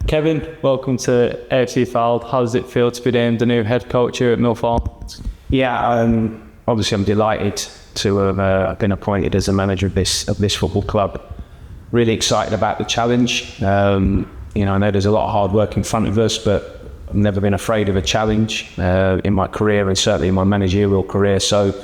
Kevin, welcome to AFC Fylde. How does it feel to be named the new head coach here at Mill Farm? Yeah, obviously I'm delighted to have been appointed as a manager of this football club. Really excited about the challenge. I know there's a lot of hard work in front of us, but I've never been afraid of a challenge in my career and certainly in my managerial career. So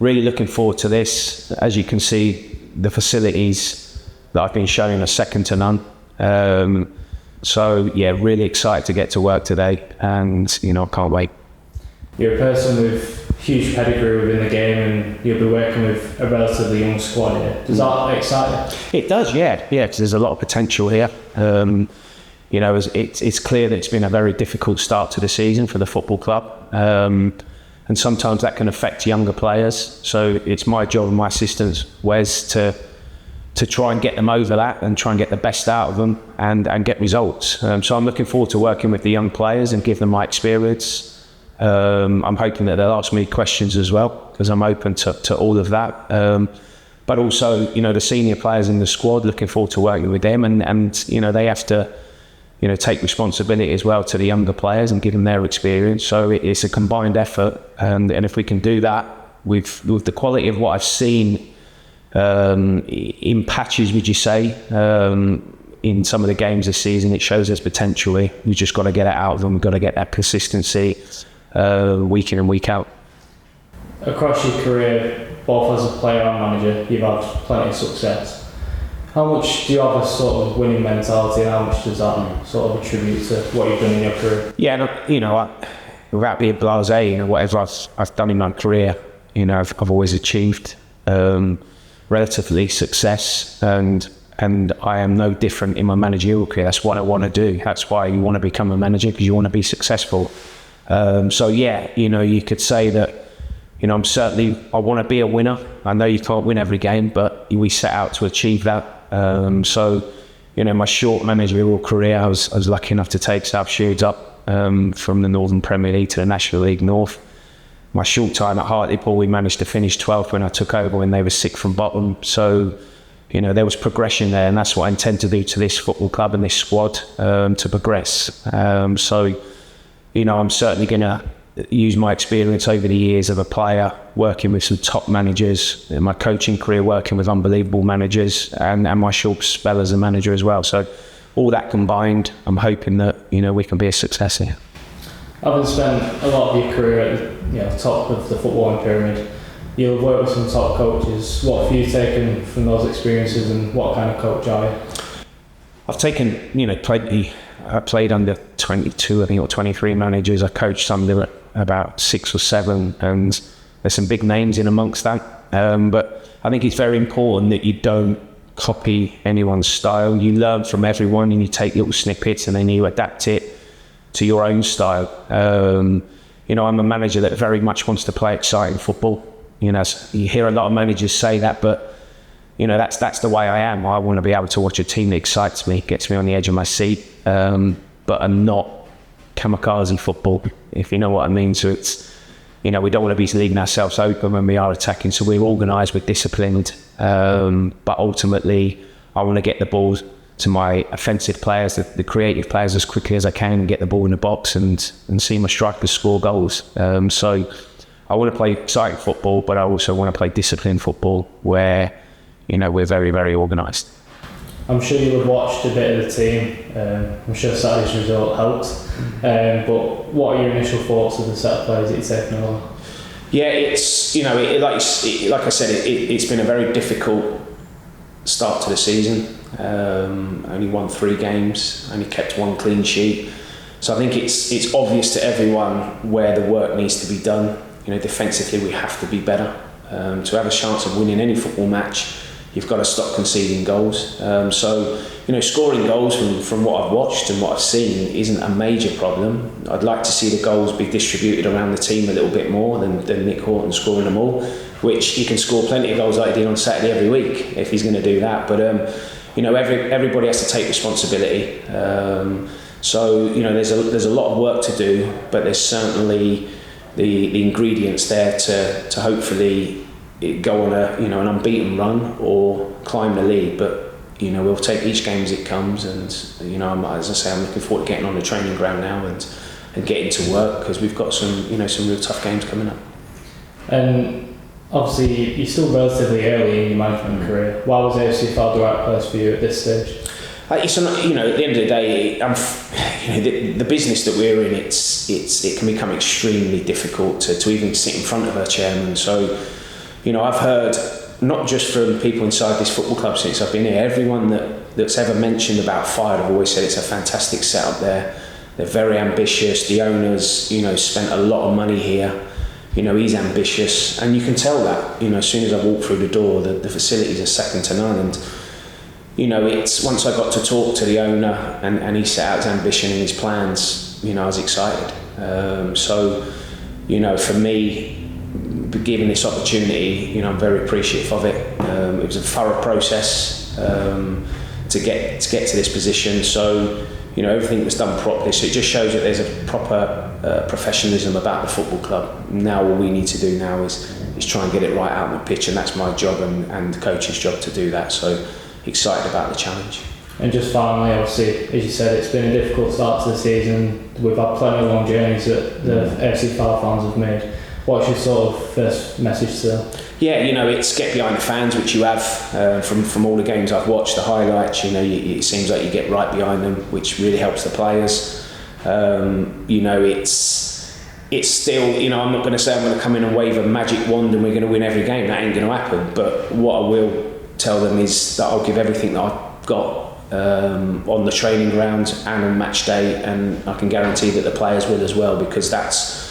really looking forward to this. As you can see, the facilities that I've been shown are second to none. So yeah, really excited to get to work today, and I can't wait. You're a person with huge pedigree within the game, and you'll be working with a relatively young squad here. Does that excite you? It does, yeah, because there's a lot of potential here. It's clear that it's been a very difficult start to the season for the football club, and sometimes that can affect younger players. So it's my job and my assistant Wes to try and get them over that and try and get the best out of them and get results. So I'm looking forward to working with the young players and give them my experience. I'm hoping that they'll ask me questions as well, because I'm open to all of that. But also, the senior players in the squad, looking forward to working with them, and they have to take responsibility as well to the younger players and give them their experience. So it's a combined effort, and if we can do that with the quality of what I've seen in patches, would you say, in some of the games this season, it shows us potential. We've just got to get it out of them. We've got to get that consistency week in and week out. Across your career, both as a player and manager, you've had plenty of success. How much do you have a sort of winning mentality, and how much does that sort of attribute to what you've done in your career? Yeah, without being blasé, whatever I've done in my career, I've always achieved relatively success, and I am no different in my managerial career. That's what I want to do. That's why you want to become a manager, because you want to be successful. So yeah, you could say that, I want to be a winner. I know you can't win every game, but we set out to achieve that. So my short managerial career, I was lucky enough to take South Shields up from the Northern Premier League to the National League North. My short time at Hartlepool, we managed to finish 12th when I took over, when they were 6th from bottom. So, there was progression there, and that's what I intend to do to this football club and this squad, to progress. I'm certainly going to use my experience over the years of a player, working with some top managers, in my coaching career, working with unbelievable managers, and my short spell as a manager as well. So all that combined, I'm hoping that, we can be a success here. Having spent a lot of your career at the top of the footballing pyramid, you'll work with some top coaches. What have you taken from those experiences, and what kind of coach are you? I've taken, plenty. I played under 22, I think, or 23 managers. I coached under about 6 or 7, and there's some big names in amongst that. But I think it's very important that you don't copy anyone's style. You learn from everyone, and you take little snippets, and then you adapt it to your own style. I'm a manager that very much wants to play exciting football. You hear a lot of managers say that, but that's the way I am. I want to be able to watch a team that excites me, gets me on the edge of my seat, but I'm not kamikaze football, if you know what I mean. So it's, we don't want to be leaving ourselves open when we are attacking. So we're organised, we're disciplined, but ultimately I want to get the ball to my offensive players, the creative players, as quickly as I can, and get the ball in the box and see my strikers score goals. So I want to play exciting football, but I also want to play disciplined football where, we're very, very organised. I'm sure you'll have watched a bit of the team. I'm sure Saturday's result helped. But what are your initial thoughts of the set of players that you're taking over? Yeah, it's, like I said, it's been a very difficult start to the season. Only won 3 games, only kept 1 clean sheet. So I think it's obvious to everyone where the work needs to be done. Defensively we have to be better. To have a chance of winning any football match, you've got to stop conceding goals. So scoring goals from what I've watched and what I've seen isn't a major problem. I'd like to see the goals be distributed around the team a little bit more than Nick Horton scoring them all, which he can score plenty of goals like he did on Saturday every week if he's going to do that. But everybody has to take responsibility. So there's a lot of work to do, but there's certainly the ingredients there to hopefully go on an unbeaten run or climb the league. But you know, we'll take each game as it comes, and you know, as I say, I'm looking forward to getting on the training ground now and getting to work, because we've got some real tough games coming up. And obviously, you're still relatively early in your management career. Why was AFC Fylde the right place for you at this stage? It's you know, at the end of the day, the business that we're in, it can become extremely difficult to even sit in front of a chairman. So, you know, I've heard, not just from people inside this football club since I've been here, everyone that's ever mentioned about Fylde have always said it's a fantastic setup there. They're very ambitious. The owners, you know, spent a lot of money here. You know, he's ambitious, and you can tell that. You know, as soon as I walk through the door, the facilities are second to none. And you know, it's once I got to talk to the owner and he set out his ambition and his plans, you know, I was excited. So, you know, for me, given this opportunity, you know, I'm very appreciative of it. It was a thorough process to get to this position. So, you know, everything was done properly. So it just shows that there's a proper professionalism about the football club. Now all we need to do now is try and get it right out on the pitch, and that's my job and the coach's job to do that. So excited about the challenge. And just finally, obviously, as you said, it's been a difficult start to the season. We've had plenty of long journeys that the AFC Fylde fans have made. What's your sort of first message to them? Yeah, you know, it's get behind the fans, which you have from all the games I've watched, the highlights. You know, it seems like you get right behind them, which really helps the players. You know, it's still, you know, I'm not going to say I'm going to come in and wave a magic wand and we're going to win every game. That ain't going to happen. But what I will tell them is that I'll give everything that I've got on the training ground and on match day, and I can guarantee that the players will as well, because that's,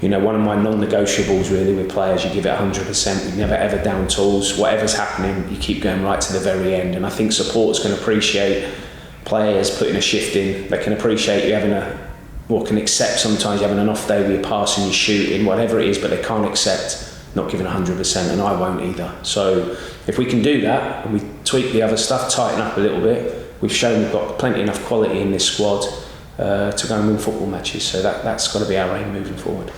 you know, one of my non-negotiables really with players. You give it 100%. You never ever down tools. Whatever's happening, you keep going right to the very end. And I think supporters can appreciate players putting a shift in. They can appreciate you can accept sometimes you having an off day where you're passing, you're shooting, whatever it is, but they can't accept not giving 100%, and I won't either. So if we can do that and we tweak the other stuff, tighten up a little bit, we've shown we've got plenty enough quality in this squad to go and win football matches. So that's got to be our aim moving forward.